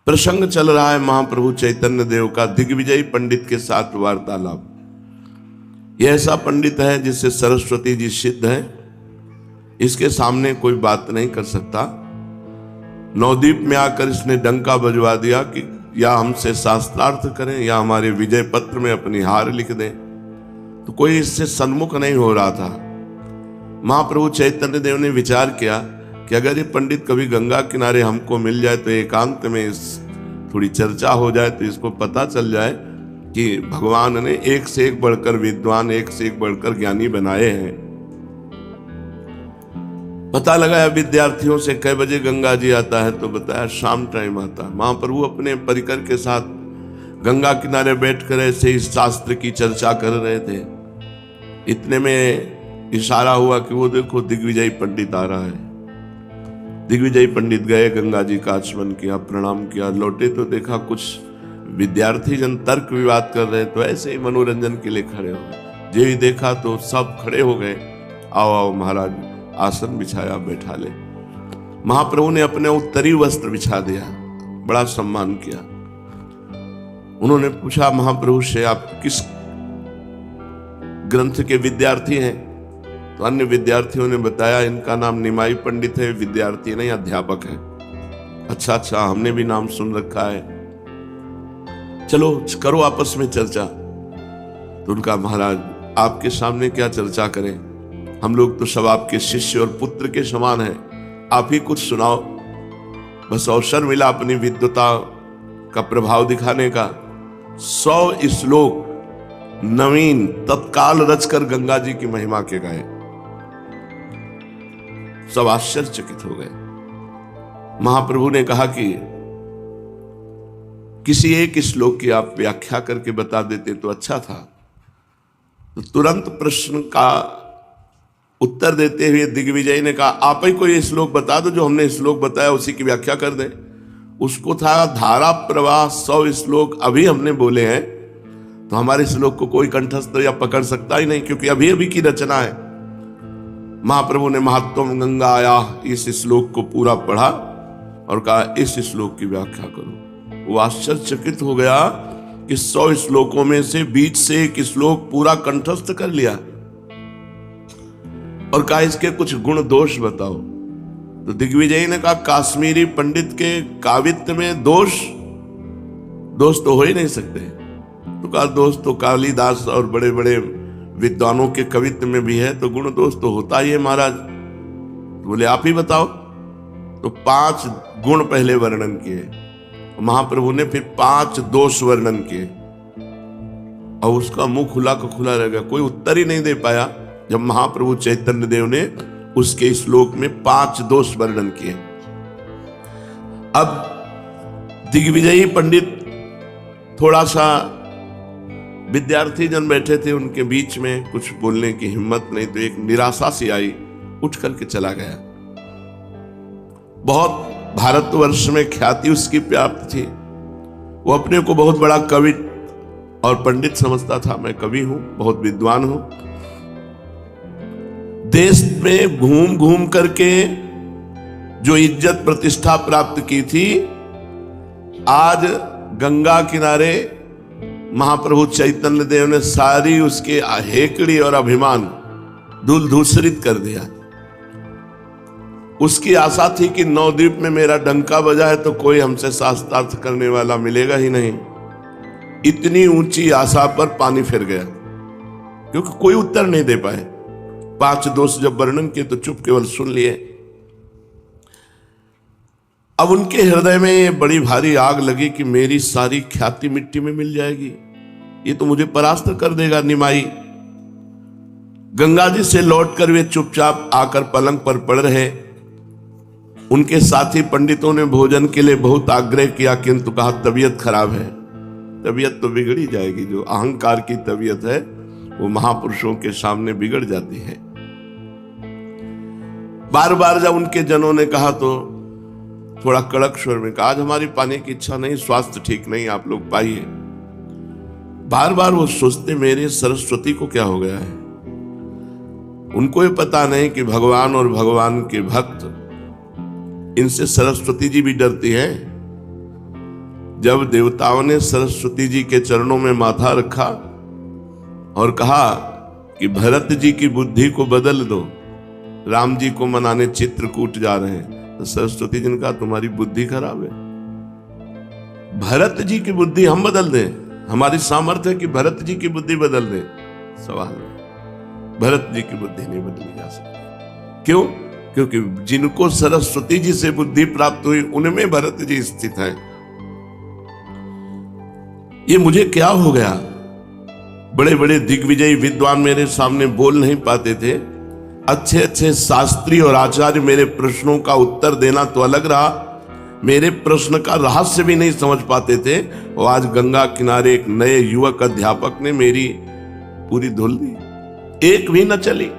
प्रसंग चल रहा है महाप्रभु चैतन्य देव का दिग्विजय पंडित के साथ वार्तालाप। यह ऐसा पंडित है जिससे सरस्वती जी सिद्ध है, इसके सामने कोई बात नहीं कर सकता। नवद्वीप में आकर इसने डंका बजवा दिया कि या हमसे शास्त्रार्थ करें या हमारे विजय पत्र में अपनी हार लिख दें, तो कोई इससे सन्मुख नहीं हो रहा था। महाप्रभु चैतन्य देव ने विचार किया कि अगर ये पंडित कभी गंगा किनारे हमको मिल जाए तो एकांत में थोड़ी चर्चा हो जाए, तो इसको पता चल जाए कि भगवान ने एक से एक बढ़कर विद्वान, एक से एक बढ़कर ज्ञानी बनाए हैं। पता लगाया विद्यार्थियों से कई बजे गंगा जी आता है, तो बताया शाम टाइम आता है। महाप्रभु अपने परिकर के साथ गंगा किनारे बैठकर ऐसे इस शास्त्र की चर्चा कर रहे थे। इतने में इशारा हुआ कि वो देखो दिग्विजय पंडित आ रहा है। दिग्विजय पंडित गए, गंगा जी का आचमन किया, प्रणाम किया, लौटे तो देखा कुछ विद्यार्थी जन तर्क विवाद कर रहे, तो ऐसे ही मनोरंजन के लिए खड़े हो गए। जो ही देखा तो सब खड़े हो गए, आओ आओ महाराज, आसन बिछाया, बैठा ले। महाप्रभु ने अपने उत्तरी वस्त्र बिछा दिया, बड़ा सम्मान किया। उन्होंने पूछा महाप्रभु से, आप किस ग्रंथ के विद्यार्थी हैं? तो अन्य विद्यार्थियों ने बताया इनका नाम निमाई पंडित है, विद्यार्थी नहीं अध्यापक है। अच्छा अच्छा, हमने भी नाम सुन रखा है, चलो करो आपस में चर्चा। तो उनका महाराज आपके सामने क्या चर्चा करें, हम लोग तो सब आपके शिष्य और पुत्र के समान हैं, आप ही कुछ सुनाओ। बस अवसर मिला अपनी विद्वता का प्रभाव दिखाने का। 100 श्लोक नवीन तत्काल रचकर गंगा जी की महिमा के गाए। सब आश्चर्यचकित हो गए। महाप्रभु ने कहा कि किसी एक श्लोक की आप व्याख्या करके बता देते तो अच्छा था। तो तुरंत प्रश्न का उत्तर देते हुए दिग्विजय ने कहा, आप ही कोई श्लोक बता दो, जो हमने श्लोक बताया उसी की व्याख्या कर दें। उसको था धारा प्रवाह 100 श्लोक अभी हमने बोले हैं, तो हमारे श्लोक को कोई कंठस्थ या पकड़ सकता ही नहीं, क्योंकि अभी अभी की रचना है। महाप्रभु ने महात्म गंगा आया इस श्लोक को पूरा पढ़ा और कहा इस श्लोक की व्याख्या करो। वो आश्चर्यचकित हो गया कि 100 श्लोकों में से बीच से एक श्लोक पूरा कंठस्थ कर लिया और कहा इसके कुछ गुण दोष बताओ। तो दिग्विजय ने कहा काश्मीरी पंडित के काव्यत्व में दोष तो हो ही नहीं सकते। तो कहा दोष तो कालिदास और बड़े बड़े विद्वानों के कवित्व में भी है, तो गुण दोष तो होता ही है महाराज। तो बोले आप ही बताओ। तो 5 गुण पहले वर्णन किए, महाप्रभु ने फिर 5 दोष वर्णन किए, और उसका मुंह खुला का खुला रह गया, कोई उत्तर ही नहीं दे पाया जब महाप्रभु चैतन्य देव ने उसके श्लोक में 5 दोष वर्णन किए। अब दिग्विजयी पंडित थोड़ा सा, विद्यार्थी जन बैठे थे उनके बीच में, कुछ बोलने की हिम्मत नहीं, तो एक निराशा सी आई, उठ करके चला गया। बहुत भारतवर्ष में ख्याति उसकी प्राप्त थी, वो अपने को बहुत बड़ा कवि और पंडित समझता था। मैं कवि हूं, बहुत विद्वान हूं। देश में घूम घूम करके जो इज्जत प्रतिष्ठा प्राप्त की थी, आज गंगा किनारे महाप्रभु चैतन्य देव ने सारी उसके हेकड़ी और अभिमान धूल-धूसरित कर दिया। उसकी आशा थी कि नवद्वीप में मेरा डंका बजा है तो कोई हमसे शास्त्रार्थ करने वाला मिलेगा ही नहीं। इतनी ऊंची आशा पर पानी फिर गया, क्योंकि कोई उत्तर नहीं दे पाए। 5 दोष जब वर्णन किए तो चुप केवल सुन लिए। अब उनके हृदय में ये बड़ी भारी आग लगी कि मेरी सारी ख्याति मिट्टी में मिल जाएगी, ये तो मुझे परास्त कर देगा निमाई। गंगा जी से लौटकर वे चुपचाप आकर पलंग पर पड़ रहे। उनके साथी पंडितों ने भोजन के लिए बहुत आग्रह किया, किंतु कहा तबीयत खराब है। तबीयत तो बिगड़ ही जाएगी, जो अहंकार की तबीयत है वो महापुरुषों के सामने बिगड़ जाती है। बार बार जब उनके जनों ने कहा तो थोड़ा कड़क स्वर में कहा, आज हमारी पाने की इच्छा नहीं, स्वास्थ्य ठीक नहीं, आप लोग पाइए। बार बार वो सोचते मेरे सरस्वती को क्या हो गया है। उनको ये पता नहीं कि भगवान और भगवान के भक्त, इनसे सरस्वती जी भी डरती हैं। जब देवताओं ने सरस्वती जी के चरणों में माथा रखा और कहा कि भरत जी की बुद्धि को बदल दो, राम जी को मनाने चित्रकूट जा रहे हैं, तो सरस्वती जी ने कहा तुम्हारी बुद्धि खराब है। भरत जी की बुद्धि हम बदल दें? हमारी सामर्थ्य है कि भरत जी की बुद्धि बदल दें? सवाल नहीं, भरत जी की बुद्धि नहीं बदली जा सकती। क्यों? क्योंकि जिनको सरस्वती जी से बुद्धि प्राप्त हुई उनमें भरत जी स्थित हैं। ये मुझे क्या हो गया? बड़े बड़े दिग्विजयी विद्वान मेरे सामने बोल नहीं पाते थे, अच्छे अच्छे शास्त्री और आचार्य मेरे प्रश्नों का उत्तर देना तो अलग रहा, मेरे प्रश्न का रहस्य भी नहीं समझ पाते थे। और आज गंगा किनारे एक नए युवक अध्यापक ने मेरी पूरी धुल दी, एक भी न चली,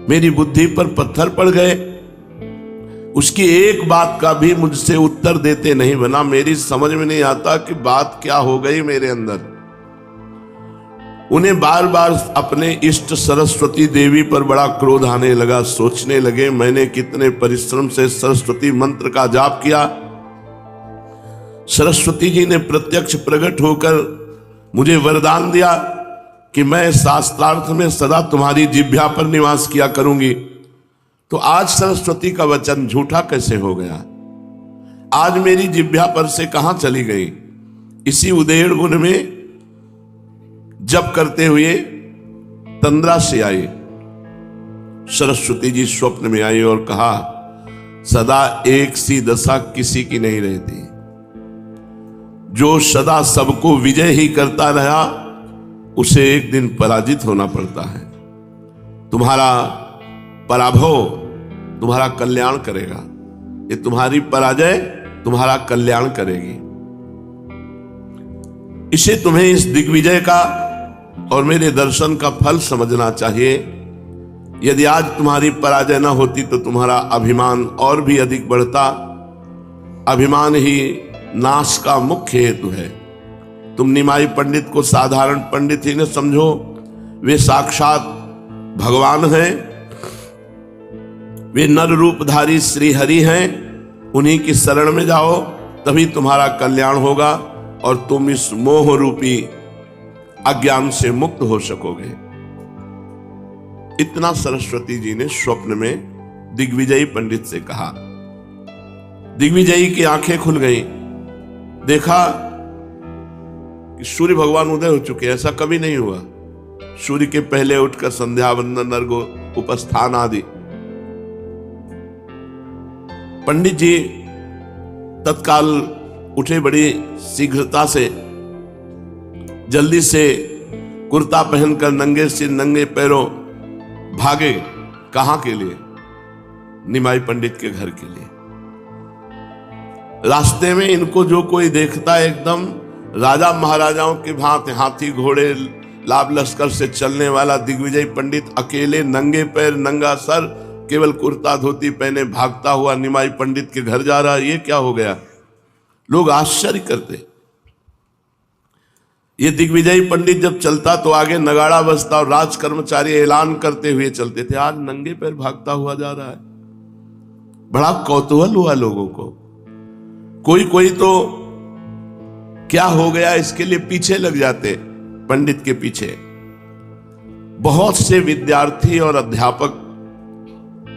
मेरी बुद्धि पर पत्थर पड़ गए। उसकी एक बात का भी मुझसे उत्तर देते नहीं बना। मेरी समझ में नहीं आता कि बात क्या हो गई मेरे अंदर। उन्हें बार बार अपने इष्ट सरस्वती देवी पर बड़ा क्रोध आने लगा। सोचने लगे मैंने कितने परिश्रम से सरस्वती मंत्र का जाप किया, सरस्वती जी ने प्रत्यक्ष प्रकट होकर मुझे वरदान दिया कि मैं शास्त्रार्थ में सदा तुम्हारी जिह्वा पर निवास किया करूंगी, तो आज सरस्वती का वचन झूठा कैसे हो गया? आज मेरी जिह्वा पर से कहां चली गई? इसी उदेड़ गुण में जप करते हुए तंद्रा से आई। सरस्वती जी स्वप्न में आई और कहा सदा एक सी दशा किसी की नहीं रहती, जो सदा सबको विजय ही करता रहा उसे एक दिन पराजित होना पड़ता है। तुम्हारा पराभव तुम्हारा कल्याण करेगा, ये तुम्हारी पराजय तुम्हारा कल्याण करेगी। इसे तुम्हें इस दिग्विजय का और मेरे दर्शन का फल समझना चाहिए। यदि आज तुम्हारी पराजय न होती तो तुम्हारा अभिमान और भी अधिक बढ़ता। अभिमान ही नाश का मुख्य हेतु है। तुम निमाई पंडित को साधारण पंडित ही न समझो, वे साक्षात भगवान हैं, वे नर रूपधारी श्री हरि हैं। उन्हीं की शरण में जाओ, तभी तुम्हारा कल्याण होगा और तुम इस मोह रूपी अज्ञान से मुक्त हो सकोगे। इतना सरस्वती जी ने स्वप्न में दिग्विजयी पंडित से कहा। दिग्विजयी की आंखें खुल गईं, देखा कि सूर्य भगवान उदय हो चुके। ऐसा कभी नहीं हुआ। सूर्य के पहले उठकर संध्या वंदन, अर्घ्य, उपस्थान आदि। पंडित जी तत्काल उठे, बड़ी शीघ्रता से जल्दी से कुर्ता पहनकर नंगे सिर नंगे पैरों भागे। कहां के लिए? निमाई पंडित के घर के लिए। रास्ते में इनको जो कोई देखता है एकदम राजा महाराजाओं के भांति हाथी घोड़े लाभ लश्कर से चलने वाला दिग्विजय पंडित अकेले नंगे पैर नंगा सर केवल कुर्ता धोती पहने भागता हुआ निमाई पंडित के घर जा रहा है। ये क्या हो गया? लोग आश्चर्य करते। ये दिग्विजयी पंडित जब चलता तो आगे नगाड़ा बजता और राज कर्मचारी ऐलान करते हुए चलते थे, आज नंगे पैर भागता हुआ जा रहा है। बड़ा कौतूहल हुआ लोगों को। कोई तो क्या हो गया इसके लिए पीछे लग जाते, पंडित के पीछे। बहुत से विद्यार्थी और अध्यापक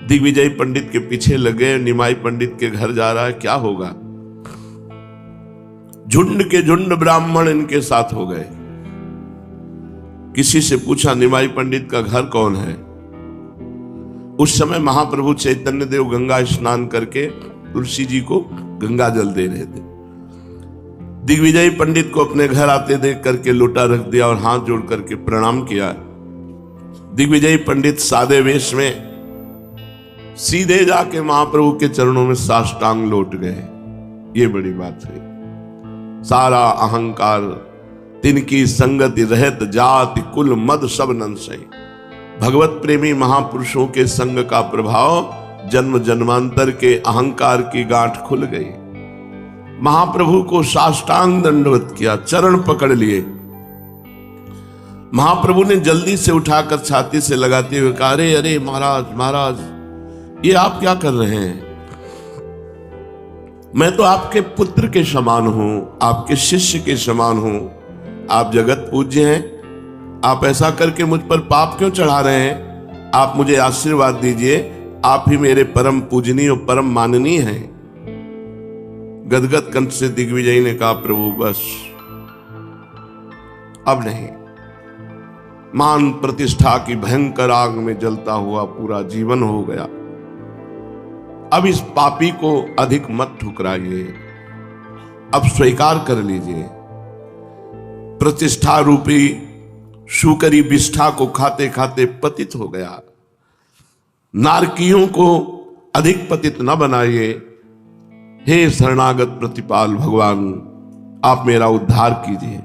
दिग्विजयी पंडित के पीछे लगे। निमाई पंडित के घर जा रहा है, क्या होगा? झुंड के झुंड ब्राह्मण इनके साथ हो गए। किसी से पूछा निमाई पंडित का घर कौन है? उस समय महाप्रभु चैतन्य देव गंगा स्नान करके तुलसी जी को गंगा जल दे रहे थे। दिग्विजयी पंडित को अपने घर आते देख करके लोटा रख दिया और हाथ जोड़ करके प्रणाम किया। दिग्विजयी पंडित सादे वेश में सीधे जाके महाप्रभु के चरणों में साष्टांग लौट गए। ये बड़ी बात है। सारा अहंकार तिनकी संगति रहत, जाति कुल मद सब नंसै। भगवत प्रेमी महापुरुषों के संग का प्रभाव जन्म जन्मांतर के अहंकार की गांठ खुल गई। महाप्रभु को साष्टांग दंडवत किया, चरण पकड़ लिए। महाप्रभु ने जल्दी से उठाकर छाती से लगाते हुए कहा, अरे अरे महाराज महाराज, ये आप क्या कर रहे हैं? मैं तो आपके पुत्र के समान हूं, आपके शिष्य के समान हूं। आप जगत पूज्य हैं, आप ऐसा करके मुझ पर पाप क्यों चढ़ा रहे हैं? आप मुझे आशीर्वाद दीजिए, आप ही मेरे परम पूजनीय और परम माननीय हैं। गदगद कंठ से दिग्विजय ने कहा, प्रभु बस अब नहीं। मान प्रतिष्ठा की भयंकर आग में जलता हुआ पूरा जीवन हो गया। अब इस पापी को अधिक मत ठुकराइए, अब स्वीकार कर लीजिए। प्रतिष्ठा रूपी शुकरी विष्ठा को खाते खाते पतित हो गया। नारकियों को अधिक पतित न बनाइए। हे शरणागत प्रतिपाल भगवान, आप मेरा उद्धार कीजिए।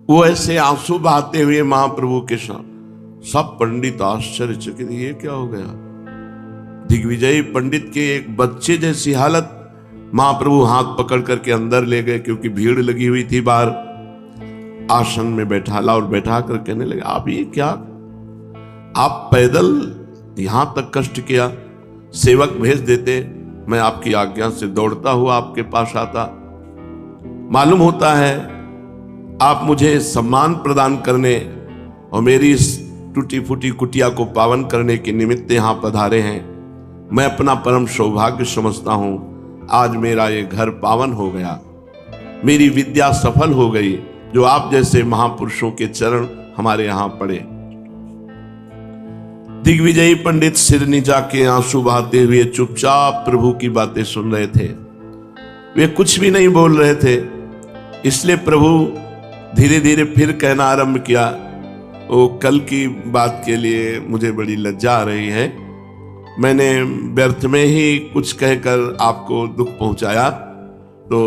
वो ऐसे आंसू बहाते हुए महाप्रभु के साथ, सब पंडित आश्चर्यचकित, ये क्या हो गया? दिग्विजयी पंडित के एक बच्चे जैसी हालत। महाप्रभु हाथ पकड़ करके अंदर ले गए, क्योंकि भीड़ लगी हुई थी बाहर। आसन में बैठाला और बैठा कर कहने लगे, आप ये क्या, आप पैदल यहां तक कष्ट किया, सेवक भेज देते, मैं आपकी आज्ञा से दौड़ता हुआ आपके पास आता। मालूम होता है आप मुझे सम्मान प्रदान करने और मेरी इस टूटी फूटी कुटिया को पावन करने के निमित्त यहां पधारे हैं। मैं अपना परम सौभाग्य समझता हूं। आज मेरा ये घर पावन हो गया, मेरी विद्या सफल हो गई, जो आप जैसे महापुरुषों के चरण हमारे यहां पड़े। दिग्विजयी पंडित सिर नीचा के आंसू बहाते हुए चुपचाप प्रभु की बातें सुन रहे थे। वे कुछ भी नहीं बोल रहे थे। इसलिए प्रभु धीरे धीरे फिर कहना आरंभ किया, वो कल की बात के लिए मुझे बड़ी लज्जा आ रही है। मैंने व्यर्थ में ही कुछ कहकर आपको दुख पहुंचाया, तो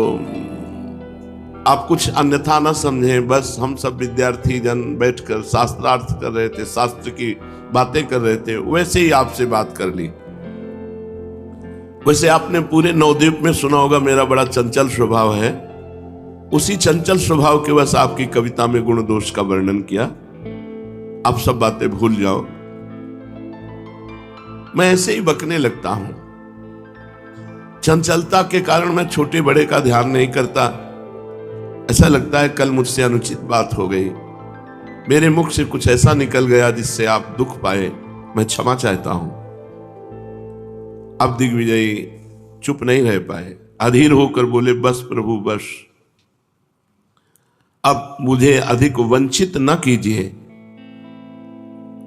आप कुछ अन्यथा न समझें। बस हम सब विद्यार्थी जन बैठकर शास्त्रार्थ कर रहे थे, शास्त्र की बातें कर रहे थे, वैसे ही आपसे बात कर ली। वैसे आपने पूरे नवद्वीप में सुना होगा मेरा बड़ा चंचल स्वभाव है। उसी चंचल स्वभाव के वश आपकी कविता में गुण दोष का वर्णन किया। आप सब बातें भूल जाओ। मैं ऐसे ही बकने लगता हूं। चंचलता के कारण मैं छोटे बड़े का ध्यान नहीं करता। ऐसा लगता है कल मुझसे अनुचित बात हो गई, मेरे मुख से कुछ ऐसा निकल गया जिससे आप दुख पाए, मैं क्षमा चाहता हूं। अब दिग्विजयी चुप नहीं रह पाए, अधीर होकर बोले, बस प्रभु बस, अब मुझे अधिक वंचित न कीजिए।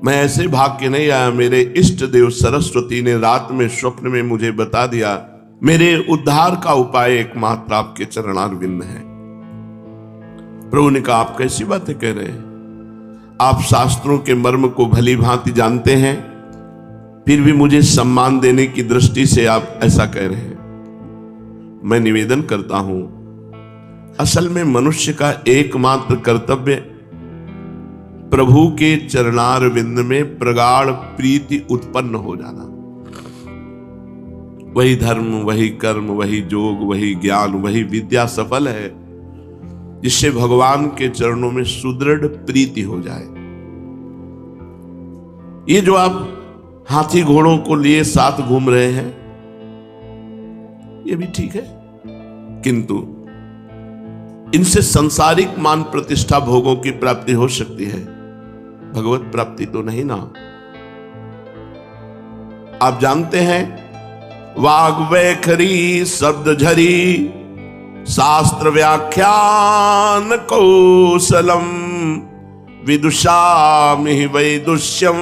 मैं ऐसे भाग के नहीं आया। मेरे इष्ट देव सरस्वती ने रात में स्वप्न में मुझे बता दिया, मेरे उद्धार का उपाय एकमात्र आपके चरणारविंद है। प्रभु ने कहा, आप कैसी बातें कह रहे हैं? आप शास्त्रों के मर्म को भली भांति जानते हैं, फिर भी मुझे सम्मान देने की दृष्टि से आप ऐसा कह रहे हैं। मैं निवेदन करता हूं, असल में मनुष्य का एकमात्र कर्तव्य प्रभु के चरणारविंद में प्रगाढ़ प्रीति उत्पन्न हो जाना। वही धर्म, वही कर्म, वही जोग, वही ज्ञान, वही विद्या सफल है, जिससे भगवान के चरणों में सुदृढ़ प्रीति हो जाए। ये जो आप हाथी घोड़ों को लिए साथ घूम रहे हैं, ये भी ठीक है, किंतु इनसे सांसारिक मान प्रतिष्ठा भोगों की प्राप्ति हो सकती है, भगवत प्राप्ति तो नहीं ना। आप जानते हैं, वाग वैखरी शब्द झरी शास्त्र व्याख्यान कौशलम विदुषामि वैदुष्यम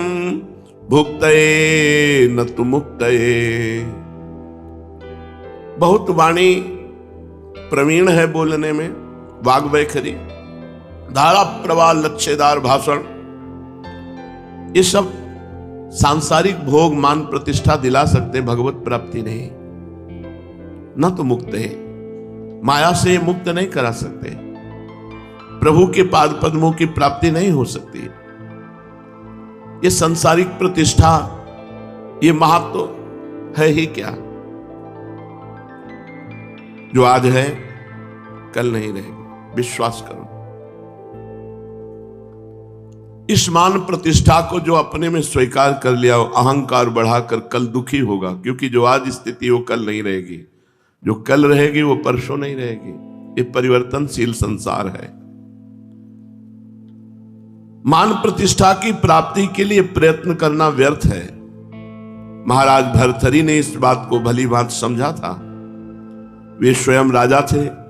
भुक्तये न तु मुक्तये। बहुत वाणी प्रवीण है बोलने में, वाग वैखरी, धारा प्रवाह, लक्ष्यदार भाषण, ये सब सांसारिक भोग मान प्रतिष्ठा दिला सकते, भगवत प्राप्ति नहीं। न तो मुक्त है, माया से मुक्त नहीं करा सकते, प्रभु के पाद पद्मों की प्राप्ति नहीं हो सकती। ये सांसारिक प्रतिष्ठा, ये महत्व है ही क्या? जो आज है कल नहीं रहेगी, विश्वास करो। इस मान प्रतिष्ठा को जो अपने में स्वीकार कर लिया, अहंकार बढ़ाकर कल दुखी होगा, क्योंकि जो आज स्थिति वो कल नहीं रहेगी, जो कल रहेगी वो परसों नहीं रहेगी। ये परिवर्तनशील संसार है। मान प्रतिष्ठा की प्राप्ति के लिए प्रयत्न करना व्यर्थ है। महाराज भर्तृहरि ने इस बात को भली भांत समझा था। वे स्वयं राजा थे,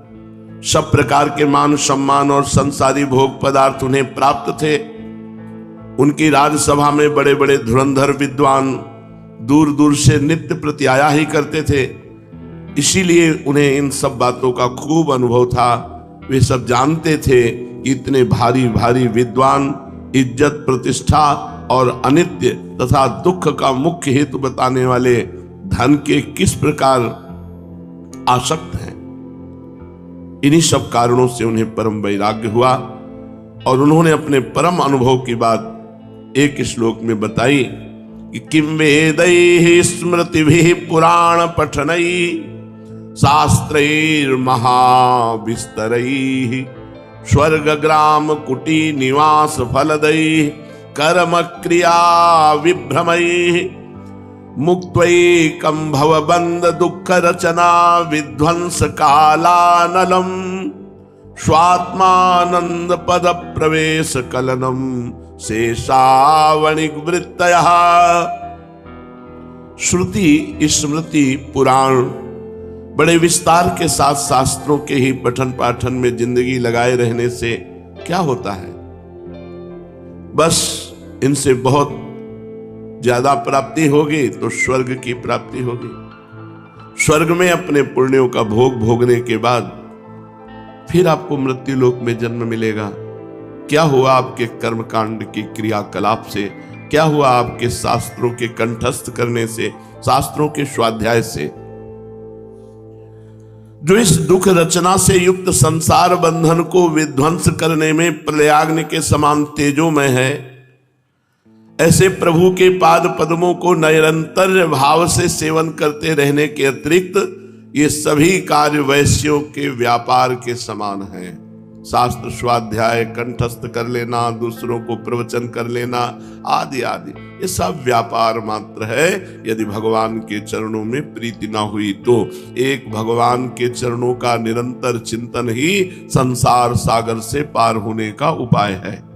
सब प्रकार के मान सम्मान और संसारी भोग पदार्थ उन्हें प्राप्त थे। उनकी राजसभा में बड़े बड़े धुरंधर विद्वान दूर दूर से नित्य प्रति आया ही करते थे, इसीलिए उन्हें इन सब बातों का खूब अनुभव था। वे सब जानते थे कि इतने भारी भारी विद्वान इज्जत प्रतिष्ठा और अनित्य तथा दुख का मुख्य हेतु बताने वाले धन के किस प्रकार आसक्त हैं। इन्हीं सब कारणों से उन्हें परम वैराग्य हुआ और उन्होंने अपने परम अनुभव की बात एक श्लोक में बताई कि किम वेदैः स्मृतिभिः पुराण पठनैः शास्त्रैर् महाविस्तरैः स्वर्ग ग्राम कुटी निवास फलदैः कर्म क्रिया विभ्रमैः मुक्त्वैकं भवबन्ध दुःख रचना विध्वंस कालानलम स्वात्मानंद पद प्रवेश कलनम शेषावणिक वृत्तयः। श्रुति स्मृति पुराण बड़े विस्तार के साथ शास्त्रों के ही पठन पाठन में जिंदगी लगाए रहने से क्या होता है? बस इनसे बहुत ज्यादा प्राप्ति होगी तो स्वर्ग की प्राप्ति होगी। स्वर्ग में अपने पुण्यों का भोग भोगने के बाद फिर आपको मृत्यु लोक में जन्म मिलेगा। क्या हुआ आपके कर्मकांड की क्रियाकलाप से? क्या हुआ आपके शास्त्रों के कंठस्थ करने से, शास्त्रों के स्वाध्याय से? जो इस दुख रचना से युक्त संसार बंधन को विध्वंस करने में प्रलयाग्नि के समान तेजोमय है, ऐसे प्रभु के पाद पद्मों को निरंतर भाव से सेवन करते रहने के अतिरिक्त ये सभी कार्य वैश्यों के व्यापार के समान हैं। शास्त्र स्वाध्याय कंठस्थ कर लेना, दूसरों को प्रवचन कर लेना आदि आदि, ये सब व्यापार मात्र है। यदि भगवान के चरणों में प्रीति ना हुई तो एक भगवान के चरणों का निरंतर चिंतन ही संसार सागर से पार होने का उपाय है।